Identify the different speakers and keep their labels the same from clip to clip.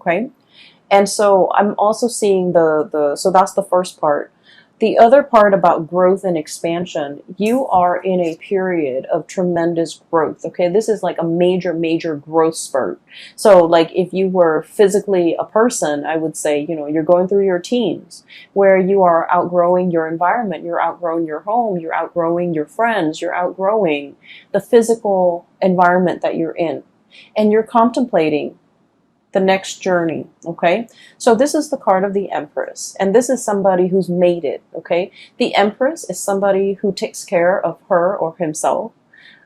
Speaker 1: okay? And so I'm also seeing so that's the first part. The other part about growth and expansion, you are in a period of tremendous growth, okay? This is like a major, major growth spurt. So like if you were physically a person, I would say, you know, you're going through your teens where you are outgrowing your environment, you're outgrowing your home, you're outgrowing your friends, you're outgrowing the physical environment that you're in. And you're contemplating the next journey, okay? So this is the card of the Empress, and this is somebody who's made it, okay? The Empress is somebody who takes care of her or himself.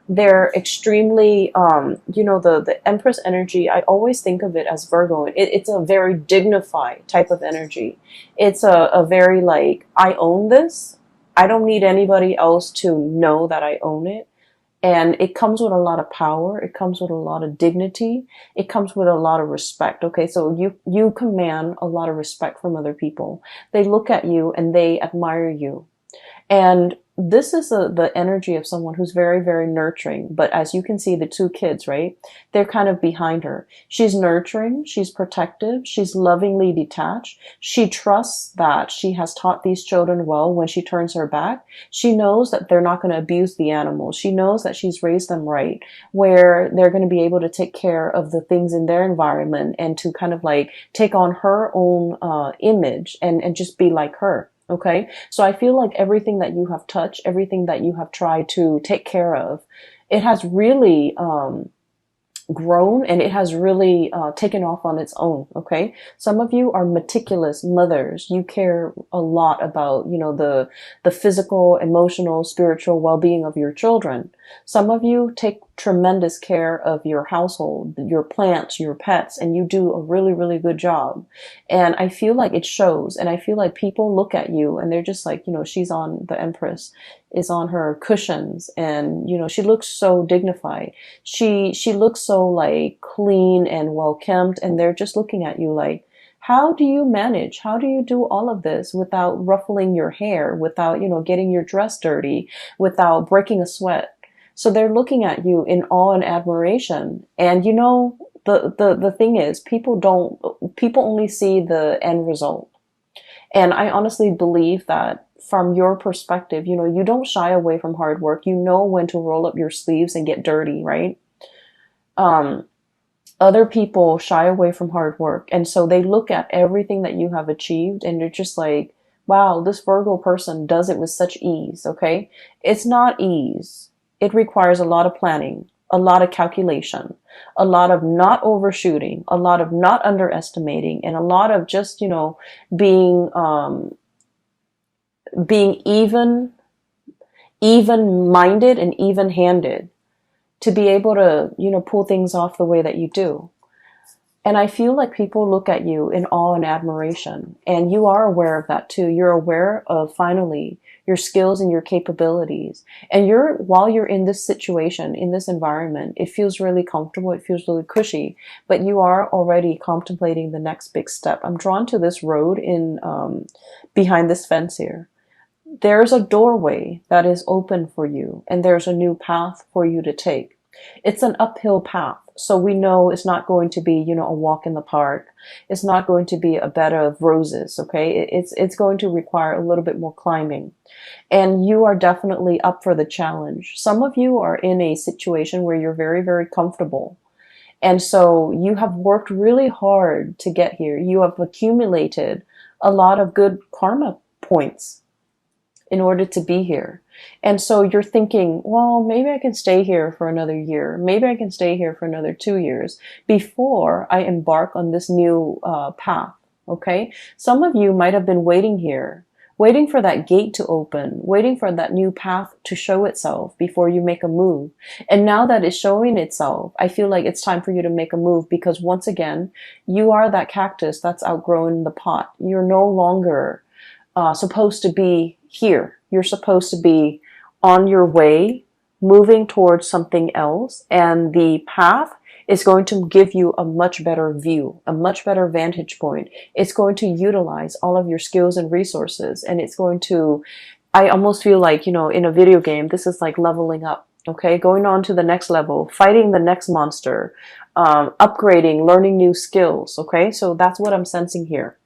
Speaker 1: They're extremely, you know, the Empress energy, I always think of it as Virgo. It's a very dignified type of energy. It's a very like, I own this. I don't need anybody else to know that I own it. And it comes with a lot of power. It comes with a lot of dignity. It comes with a lot of respect. Okay, so you command a lot of respect from other people. They look at you and they admire you. And this is the energy of someone who's very, very nurturing. But as you can see, the two kids, right? They're kind of behind her. She's nurturing. She's protective. She's lovingly detached. She trusts that she has taught these children well. When she turns her back, she knows that they're not going to abuse the animals. She knows that she's raised them right, where they're going to be able to take care of the things in their environment and to kind of like take on her own image and just be like her. Okay, so I feel like everything that you have touched, everything that you have tried to take care of, it has really grown and it has really taken off on its own. Okay, some of you are meticulous mothers. You care a lot about, you know, the physical, emotional, spiritual well-being of your children. Some of you take tremendous care of your household, your plants, your pets, and you do a really, really good job. And I feel like it shows. And I feel like people look at you and they're just like, you know, the Empress is on her cushions and, you know, she looks so dignified. She looks so like clean and well kempt, and they're just looking at you like, how do you manage? How do you do all of this without ruffling your hair, without, you know, getting your dress dirty, without breaking a sweat? So they're looking at you in awe and admiration. And you know, the thing is, people only see the end result. And I honestly believe that from your perspective, you know, you don't shy away from hard work. You know when to roll up your sleeves and get dirty, right? Other people shy away from hard work. And so they look at everything that you have achieved and they're just like, wow, this Virgo person does it with such ease, okay? It's not ease. It requires a lot of planning, a lot of calculation, a lot of not overshooting, a lot of not underestimating, and a lot of just, you know, being even-minded and even-handed to be able to, you know, pull things off the way that you do. And I feel like people look at you in awe and admiration, and you are aware of that too. You're aware of finally your skills and your capabilities. And while you're in this situation, in this environment, it feels really comfortable. It feels really cushy, but you are already contemplating the next big step. I'm drawn to this road behind this fence here. There's a doorway that is open for you, and there's a new path for you to take. It's an uphill path. So we know it's not going to be, you know, a walk in the park. It's not going to be a bed of roses, okay? It's going to require a little bit more climbing. And you are definitely up for the challenge. Some of you are in a situation where you're very, very comfortable. And so you have worked really hard to get here. You have accumulated a lot of good karma points in order to be here. And so you're thinking, well, maybe I can stay here for another year. Maybe I can stay here for another 2 years before I embark on this new path. Okay. Some of you might have been waiting here, waiting for that gate to open, waiting for that new path to show itself before you make a move. And now that it's showing itself, I feel like it's time for you to make a move, because once again, you are that cactus that's outgrown the pot. You're no longer supposed to be here. You're supposed to be on your way, moving towards something else. And the path is going to give you a much better view, a much better vantage point. It's going to utilize all of your skills and resources. And it's going to, I almost feel like, you know, in a video game, this is like leveling up. Okay, going on to the next level, fighting the next monster, upgrading, learning new skills. Okay, so that's what I'm sensing here.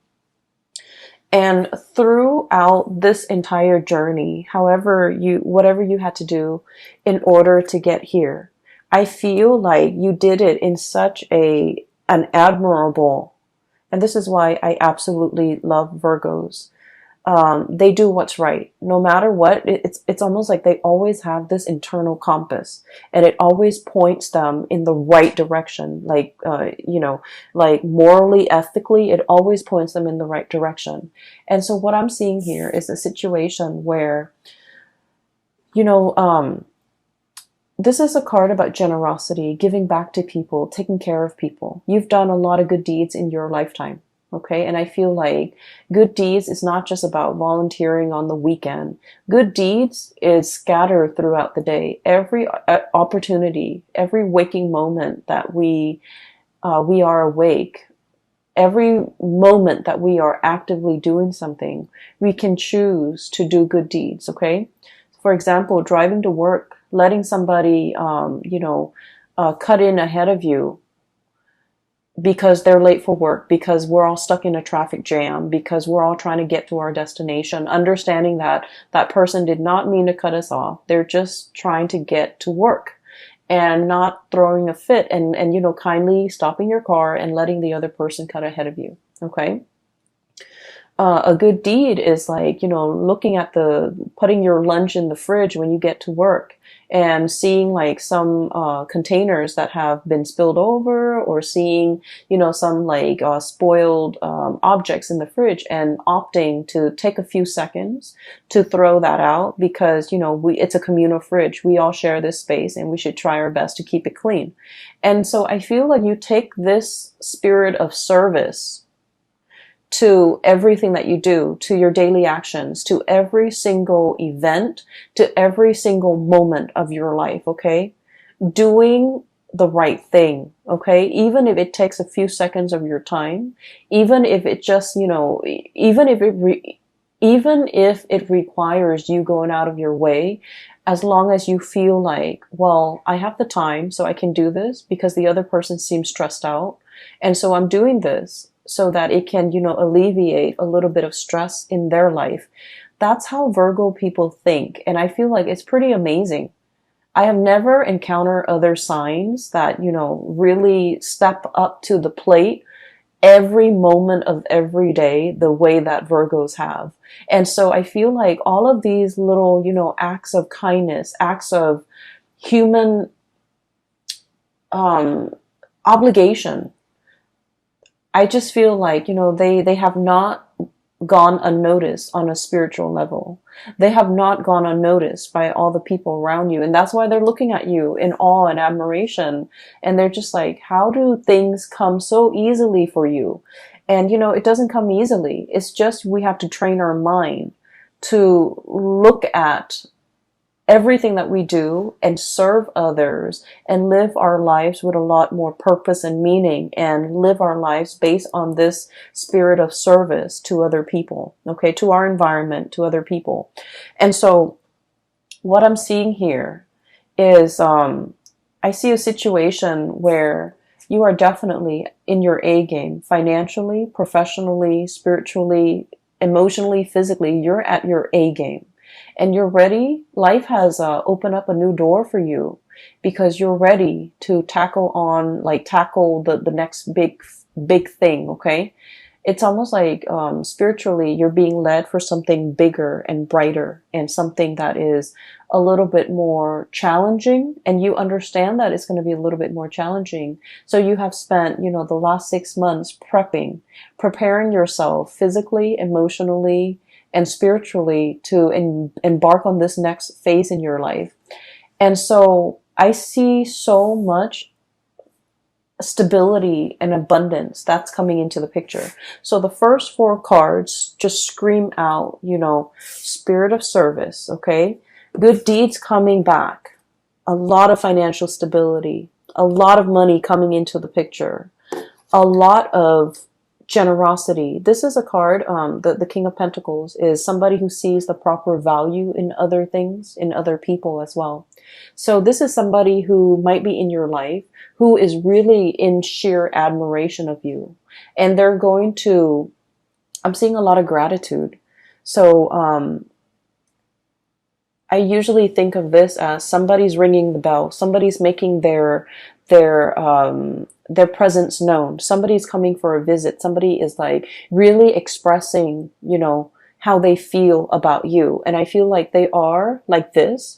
Speaker 1: And throughout this entire journey, whatever you had to do in order to get here, I feel like you did it in such an admirable, and this is why I absolutely love Virgos. They do what's right. No matter what, it's almost like they always have this internal compass, and it always points them in the right direction. Like, like morally, ethically, it always points them in the right direction. And so what I'm seeing here is a situation where, this is a card about generosity, giving back to people, taking care of people. You've done a lot of good deeds in your lifetime. Okay, and I feel like good deeds is not just about volunteering on the weekend. Good deeds is scattered throughout the day. Every opportunity, every waking moment that we are awake, every moment that we are actively doing something, we can choose to do good deeds. Okay, for example, driving to work, letting somebody, cut in ahead of you because they're late for work, because we're all stuck in a traffic jam, because we're all trying to get to our destination, understanding that that person did not mean to cut us off. They're just trying to get to work, and not throwing a fit, and kindly stopping your car and letting the other person cut ahead of you. Okay. A good deed is like, looking at putting your lunch in the fridge when you get to work, and seeing like some containers that have been spilled over, or seeing, some like spoiled objects in the fridge, and opting to take a few seconds to throw that out, because, it's a communal fridge. We all share this space, and we should try our best to keep it clean. And so I feel like you take this spirit of service to everything that you do, to your daily actions, to every single event, to every single moment of your life, okay? Doing the right thing, okay? Even if it takes a few seconds of your time, even if it just, even if it requires you going out of your way, as long as you feel like, well, I have the time, so I can do this because the other person seems stressed out. And so I'm doing this so that it can, alleviate a little bit of stress in their life. That's how Virgo people think. And I feel like it's pretty amazing. I have never encountered other signs that, really step up to the plate every moment of every day the way that Virgos have. And so I feel like all of these little, acts of kindness, acts of human obligation, I just feel like, they have not gone unnoticed on a spiritual level. They have not gone unnoticed by all the people around you. And that's why they're looking at you in awe and admiration. And they're just like, how do things come so easily for you? And, it doesn't come easily. It's just we have to train our mind to look at everything that we do and serve others and live our lives with a lot more purpose and meaning, and live our lives based on this spirit of service to other people, okay, to our environment, to other people. And so what I'm seeing here is I see a situation where you are definitely in your A game, financially, professionally, spiritually, emotionally, physically. You're at your A game. And you're ready. Life has opened up a new door for you because you're ready to tackle the next big thing. Okay. It's almost like, spiritually, you're being led for something bigger and brighter, and something that is a little bit more challenging. And you understand that it's going to be a little bit more challenging. So you have spent, the last 6 months preparing yourself physically, emotionally, and spiritually to embark on this next phase in your life. And so I see so much stability and abundance that's coming into the picture. So the first 4 cards just scream out, spirit of service, okay? Good deeds coming back, a lot of financial stability, a lot of money coming into the picture, a lot of generosity. This is a card, the King of Pentacles is somebody who sees the proper value in other things, in other people as well. So this is somebody who might be in your life who is really in sheer admiration of you. And they're going to, I'm seeing a lot of gratitude. So I usually think of this as somebody's ringing the bell, somebody's making their presence known, somebody's coming for a visit, somebody is like really expressing, you know, how they feel about you. And I feel like they are like this.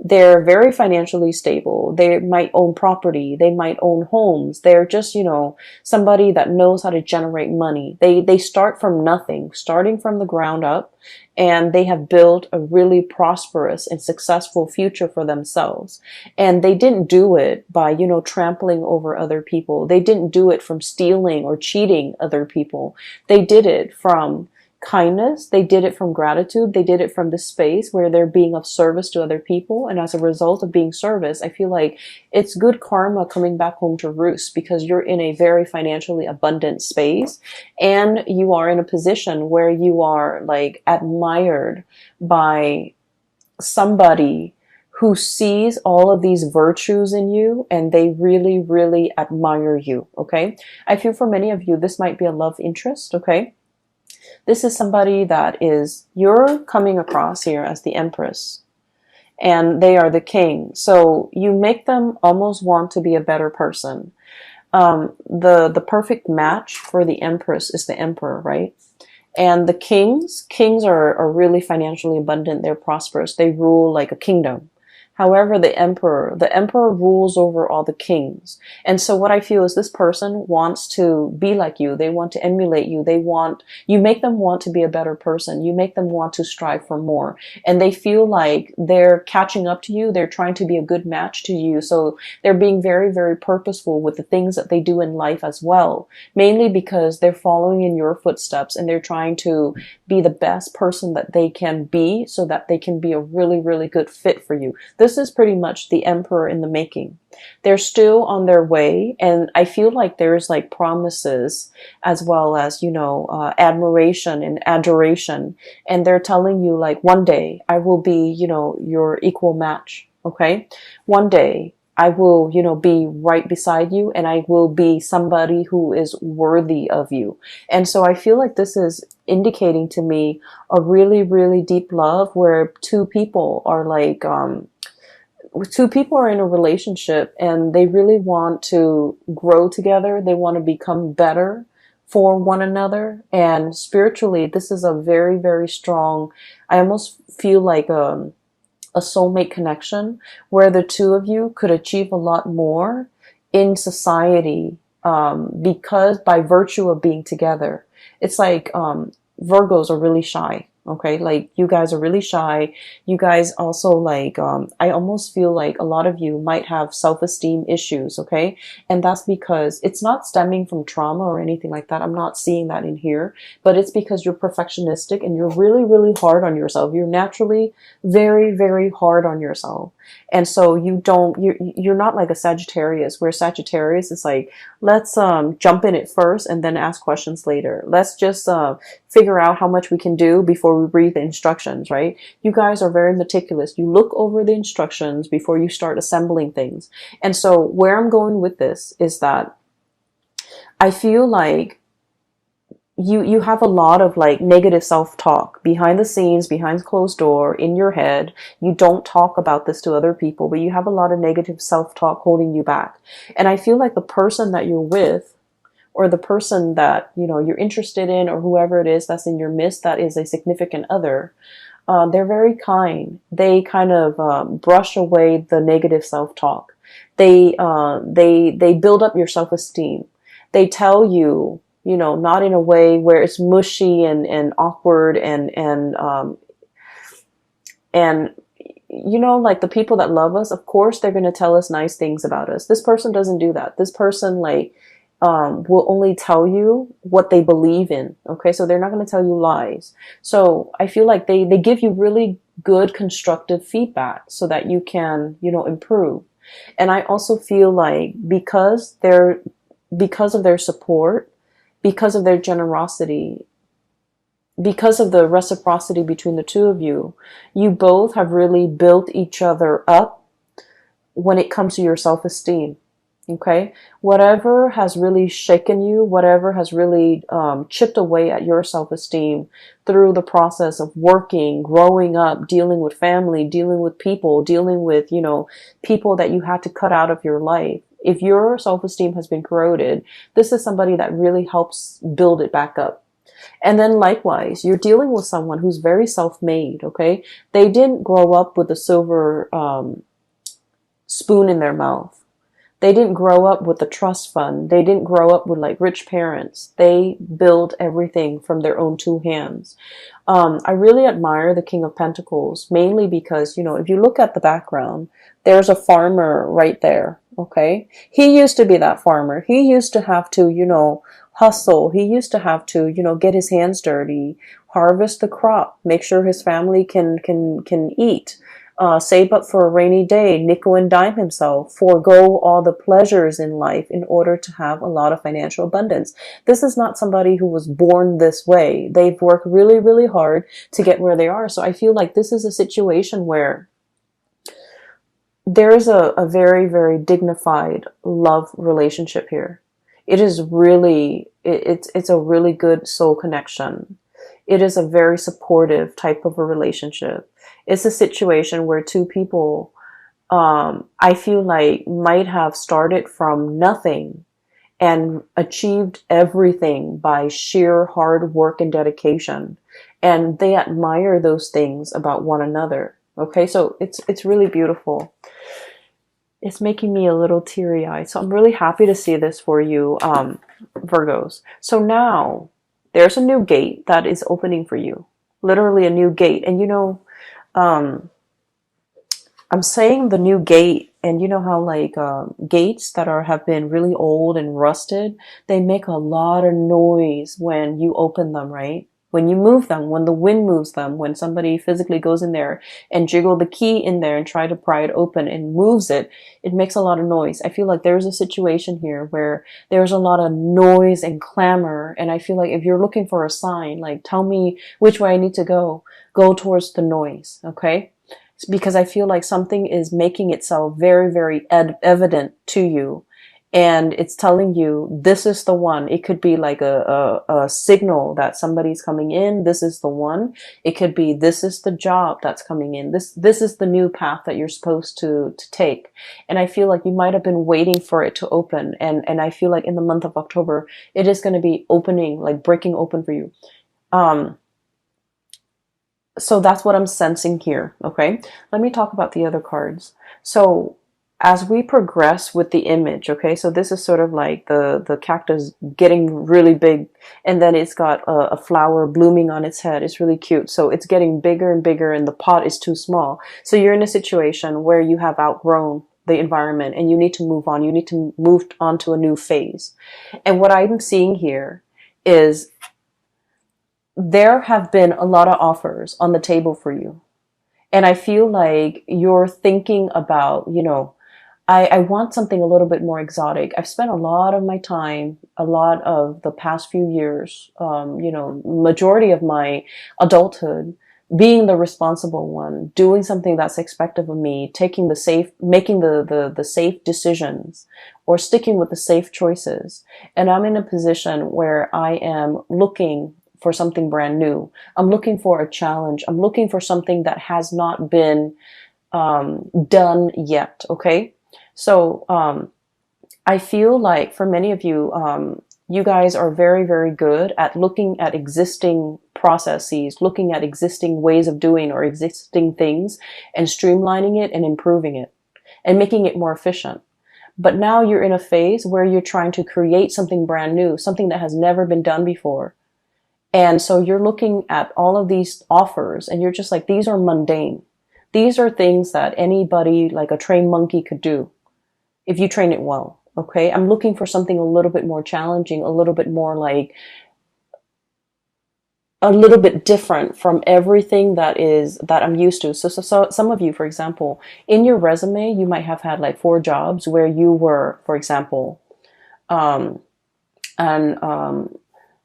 Speaker 1: They're very financially stable. They might own property. They might own homes. They're just, you know, somebody that knows how to generate money. They start from nothing, starting from the ground up, and they have built a really prosperous and successful future for themselves. And they didn't do it by, you know, trampling over other people. They didn't do it from stealing or cheating other people. They did it from kindness. They did it from gratitude. They did it from the space where they're being of service to other people. And as a result of being service, I feel like it's good karma coming back home to roost, because you're in a very financially abundant space and you are in a position where you are like admired by somebody who sees all of these virtues in you, and they really, really admire you. Okay. I feel for many of you, this might be a love interest. Okay. This is somebody that is, you're coming across here as the Empress, and they are the king. So you make them almost want to be a better person. The perfect match for the Empress is the Emperor, right? And the kings are really financially abundant. They're prosperous. They rule like a kingdom. However, the emperor rules over all the kings. And so what I feel is this person wants to be like you. They want to emulate you. You make them want to be a better person. You make them want to strive for more. And they feel like they're catching up to you. They're trying to be a good match to you. So they're being very, very purposeful with the things that they do in life as well. Mainly because they're following in your footsteps, and they're trying to be the best person that they can be so that they can be a really, really good fit for you. This is pretty much the Emperor in the making. They're still on their way, and I feel like there's like promises as well as, you know, admiration and adoration. And they're telling you like, one day I will be, you know, your equal match. Okay. One day I will, you know, be right beside you, and I will be somebody who is worthy of you. And so I feel like this is indicating to me a really, really deep love where two people are in a relationship, and they really want to grow together. They want to become better for one another. And spiritually, this is a very, very strong, I almost feel like a soulmate connection where the two of you could achieve a lot more in society, because by virtue of being together. It's like Virgos are really shy. Okay, like you guys are really shy. You guys also like, I almost feel like a lot of you might have self-esteem issues. Okay, and that's because it's not stemming from trauma or anything like that. I'm not seeing that in here, but it's because you're perfectionistic and you're really, really hard on yourself. You're naturally very, very hard on yourself. And so you're not like a Sagittarius, where Sagittarius is like, let's jump in it first and then ask questions later. Let's just figure out how much we can do before we read the instructions, right? You guys are very meticulous. You look over the instructions before you start assembling things. And so where I'm going with this is that I feel like you have a lot of like negative self-talk behind the scenes, behind closed door, in your head. You don't talk about this to other people, but you have a lot of negative self-talk holding you back. And I feel like the person that you're with, or the person that, you know, you're interested in, or whoever it is that's in your midst that is a significant other, they're very kind. They kind of brush away the negative self-talk. They build up your self-esteem. They tell you, you know, not in a way where it's mushy and awkward and you know, like the people that love us, of course, they're going to tell us nice things about us. This person doesn't do that. This person like, will only tell you what they believe in. Okay. So they're not going to tell you lies. So I feel like they give you really good constructive feedback so that you can, you know, improve. And I also feel like because of their support, because of their generosity, because of the reciprocity between the two of you, you both have really built each other up when it comes to your self-esteem. Okay, whatever has really shaken you, whatever has really chipped away at your self-esteem through the process of working, growing up, dealing with family, dealing with people, dealing with, you know, people that you had to cut out of your life. If your self-esteem has been corroded, this is somebody that really helps build it back up. And then likewise, you're dealing with someone who's very self-made, okay? They didn't grow up with a silver spoon in their mouth. They didn't grow up with a trust fund. They didn't grow up with like rich parents. They build everything from their own two hands. I really admire the King of Pentacles, mainly because, you know, if you look at the background, there's a farmer right there. Okay. He used to be that farmer. He used to have to, you know, hustle. He used to have to, you know, get his hands dirty, harvest the crop, make sure his family can eat. Save up for a rainy day, nickel and dime himself, forego all the pleasures in life in order to have a lot of financial abundance. This is not somebody who was born this way. They've worked really, really hard to get where they are. So I feel like this is a situation where there is a very, very dignified love relationship here. It is really, it's a really good soul connection. It is a very supportive type of a relationship. It's a situation where two people, I feel like, might have started from nothing and achieved everything by sheer hard work and dedication. And they admire those things about one another. Okay, so it's really beautiful. It's making me a little teary-eyed. So I'm really happy to see this for you, Virgos. So now there's a new gate that is opening for you. Literally a new gate. And you know, I'm saying the new gate, and you know how like gates that have been really old and rusted, they make a lot of noise when you open them, right? When you move them, when the wind moves them, when somebody physically goes in there and jiggle the key in there and try to pry it open and moves it, it makes a lot of noise. I feel like there's a situation here where there's a lot of noise and clamor. And I feel like if you're looking for a sign, like tell me which way I need to go towards the noise. Okay. Because I feel like something is making itself very, very evident to you. And it's telling you, this is the one. It could be like a signal that somebody's coming in. This is the one. It could be, this is the job that's coming in. This is the new path that you're supposed to take. And I feel like you might have been waiting for it to open. And I feel like in the month of October, it is going to be opening, like breaking open for you. So that's what I'm sensing here. Okay. Let me talk about the other cards. So as we progress with the image, okay, so this is sort of like the cactus getting really big, and then it's got a flower blooming on its head. It's really cute. So it's getting bigger and bigger, and the pot is too small. So you're in a situation where you have outgrown the environment and you need to move on. You need to move on to a new phase. And what I'm seeing here is there have been a lot of offers on the table for you. And I feel like you're thinking about, you know, I want something a little bit more exotic. I've spent a lot of my time, a lot of the past few years, you know, majority of my adulthood, being the responsible one, doing something that's expected of me, taking the safe, making the safe decisions, or sticking with the safe choices. And I'm in a position where I am looking for something brand new. I'm looking for a challenge. I'm looking for something that has not been done yet. Okay. So, I feel like for many of you, you guys are very, very good at looking at existing processes, looking at existing ways of doing or existing things and streamlining it and improving it and making it more efficient. But now you're in a phase where you're trying to create something brand new, something that has never been done before. And so you're looking at all of these offers and you're just like, these are mundane. These are things that anybody, like a trained monkey, could do if you train it well. Okay. I'm looking for something a little bit more challenging, a little bit more like a little bit different from everything that I'm used to. So some of you, for example, in your resume, you might have had like 4 jobs where you were, for example, an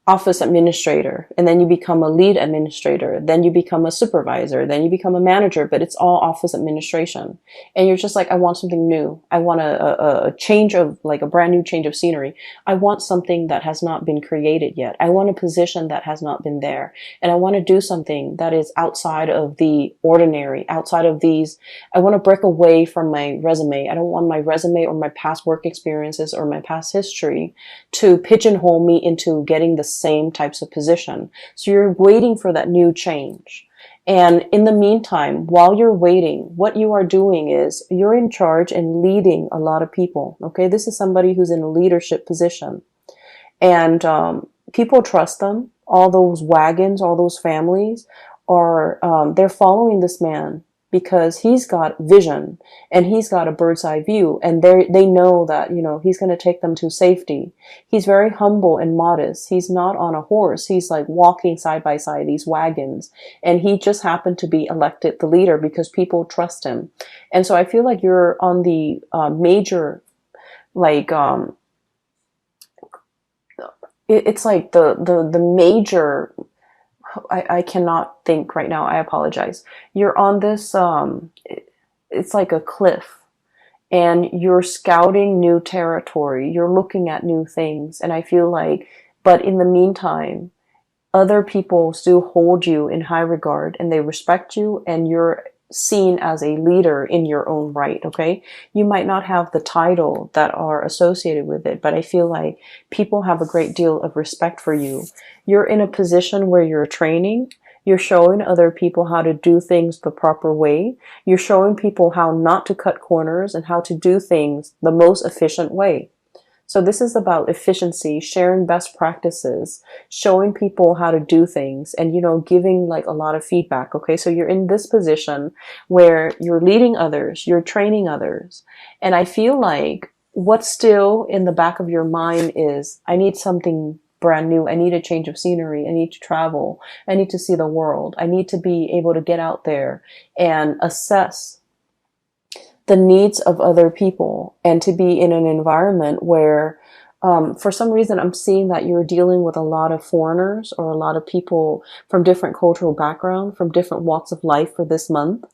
Speaker 1: office administrator, and then you become a lead administrator, then you become a supervisor, then you become a manager, but it's all office administration. And you're just like, I want something new. I want a change of, like a brand new change of scenery. I want something that has not been created yet. I want a position that has not been there. And I want to do something that is outside of the ordinary, outside of these. I want to break away from my resume. I don't want my resume or my past work experiences or my past history to pigeonhole me into getting the same types of position. So you're waiting for that new change. And in the meantime, while you're waiting, what you are doing is you're in charge and leading a lot of people. Okay, this is somebody who's in a leadership position. And people trust them. All those wagons, all those families are, they're following this man because he's got vision and he's got a bird's eye view, and they know that, you know, he's going to take them to safety. He's very humble and modest. He's not on a horse. He's like walking side by side these wagons, and he just happened to be elected the leader because people trust him. And so I feel like you're on the major, like, it's like the major, I cannot think right now. I apologize. You're on this, it's like a cliff, and you're scouting new territory. You're looking at new things. And I feel like, but in the meantime, other people still hold you in high regard and they respect you, and you're seen as a leader in your own right. Okay. You might not have the title that are associated with it, but I feel like people have a great deal of respect for you. You're in a position where you're training. You're showing other people how to do things the proper way. You're showing people how not to cut corners and how to do things the most efficient way. So this is about efficiency, sharing best practices, showing people how to do things, and, you know, giving like a lot of feedback. Okay. So you're in this position where you're leading others, you're training others. And I feel like what's still in the back of your mind is, I need something brand new. I need a change of scenery. I need to travel. I need to see the world. I need to be able to get out there and assess the needs of other people, and to be in an environment where, for some reason, I'm seeing that you're dealing with a lot of foreigners or a lot of people from different cultural backgrounds, from different walks of life for this month.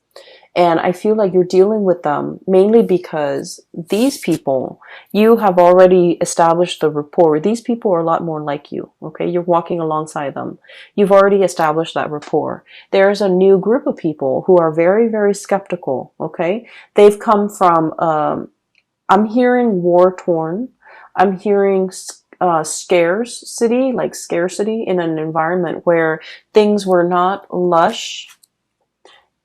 Speaker 1: And I feel like you're dealing with them mainly because these people, you have already established the rapport. These people are a lot more like you. Okay. You're walking alongside them. You've already established that rapport. There's a new group of people who are very, very skeptical. Okay. They've come from, I'm hearing war torn. I'm hearing, scarcity, like scarcity in an environment where things were not lush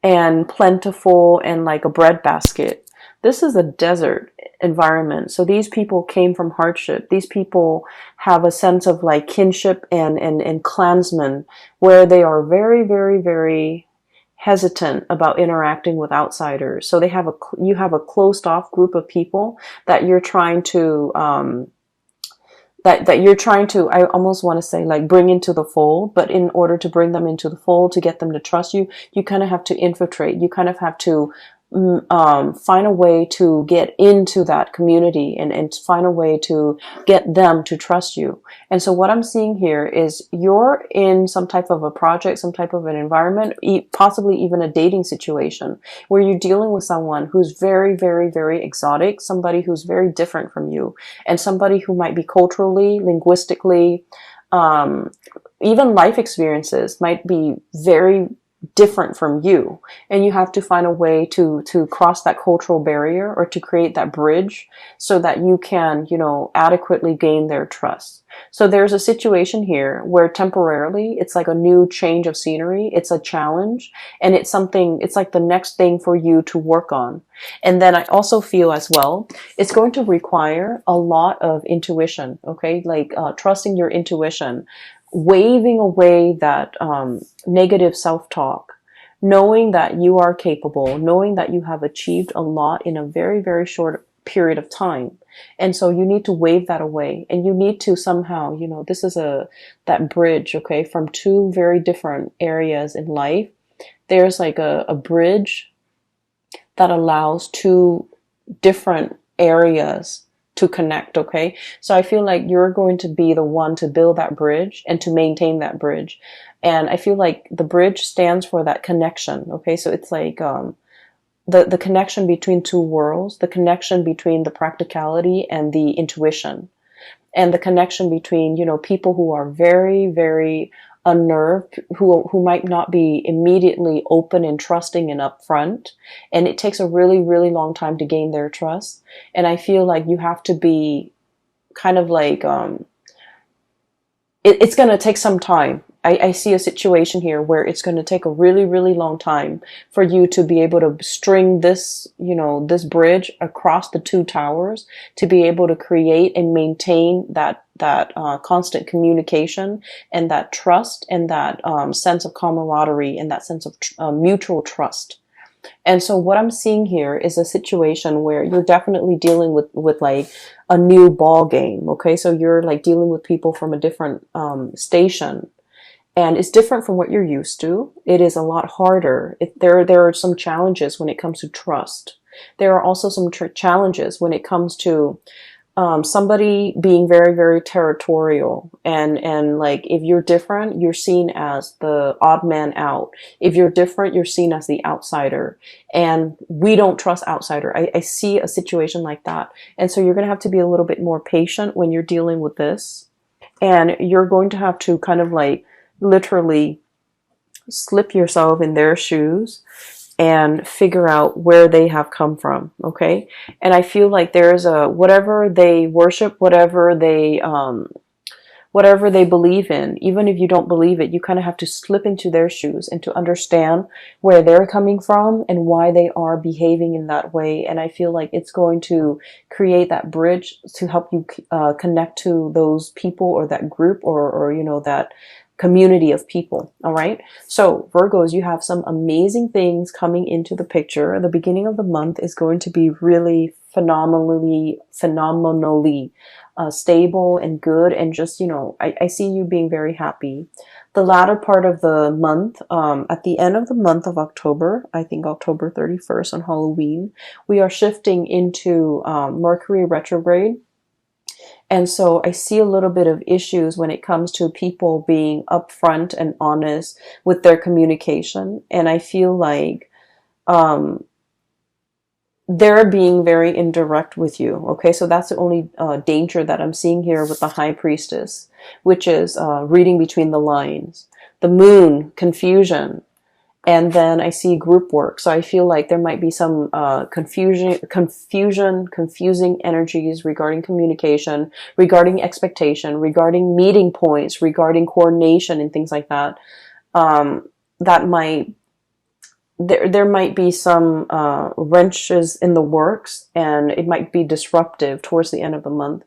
Speaker 1: and plentiful and like a breadbasket. This is a desert environment. So these people came from hardship. These people have a sense of like kinship and clansmen, where they are very, very, very hesitant about interacting with outsiders. So you have a closed off group of people that you're trying to, that you're trying to, I almost want to say, like, bring into the fold. But in order to bring them into the fold, to get them to trust you, you kind of have to infiltrate. You kind of have to find a way to get into that community and find a way to get them to trust you. And so what I'm seeing here is you're in some type of a project, some type of an environment, possibly even a dating situation, where you're dealing with someone who's very, very, very exotic, somebody who's very different from you, and somebody who might be culturally, linguistically, even life experiences might be very different from you, and you have to find a way to cross that cultural barrier, or to create that bridge so that you can, you know, adequately gain their trust. So there's a situation here where temporarily it's like a new change of scenery. It's a challenge, and it's something, it's like the next thing for you to work on. And then I also feel as well, it's going to require a lot of intuition. Okay. Like, trusting your intuition, waving away that negative self-talk, knowing that you are capable, knowing that you have achieved a lot in a very, very short period of time. And so you need to wave that away, and you need to somehow, you know, this is that bridge, okay, from two very different areas in life. There's like a bridge that allows two different areas to connect. Okay, so I feel like you're going to be the one to build that bridge and to maintain that bridge. And I feel like the bridge stands for that connection. Okay, so it's like the connection between two worlds, the connection between the practicality and the intuition, and the connection between, you know, people who are very, very unnerved, who might not be immediately open and trusting and upfront, and it takes a really, really long time to gain their trust. And I feel like you have to be kind of like it's going to take some time. I see a situation here where it's going to take a really, really long time for you to be able to string this, you know, this bridge across the two towers, to be able to create and maintain that constant communication and that trust and that sense of camaraderie and that sense of mutual trust. And so what I'm seeing here is a situation where you're definitely dealing with like a new ball game. Okay, so you're like dealing with people from a different station, and it's different from what you're used to. It is a lot harder. There are some challenges when it comes to trust. There are also some challenges when it comes to somebody being very, very territorial, and like if you're different, you're seen as the odd man out. If you're different, you're seen as the outsider, and we don't trust outsider. I see a situation like that, and so you're going to have to be a little bit more patient when you're dealing with this, and you're going to have to kind of like literally slip yourself in their shoes and figure out where they have come from. Okay, and I feel like there's a whatever they worship, whatever they believe in, even if you don't believe it, you kind of have to slip into their shoes and to understand where they're coming from and why they are behaving in that way. And I feel like it's going to create that bridge to help you connect to those people or that group or you know, that community of people. All right. So Virgos, you have some amazing things coming into the picture. The beginning of the month is going to be really phenomenally stable and good. And just, you know, I see you being very happy. The latter part of the month, at the end of the month of October, I think October 31st on Halloween, we are shifting into Mercury retrograde. And so I see a little bit of issues when it comes to people being upfront and honest with their communication. And I feel like they're being very indirect with you. Okay, so that's the only danger that I'm seeing here with the High Priestess, which is reading between the lines. The Moon, confusion. And then I see group work. So I feel like there might be some confusing energies regarding communication, regarding expectation, regarding meeting points, regarding coordination and things like that. That might, there might be some wrenches in the works, and it might be disruptive towards the end of the month.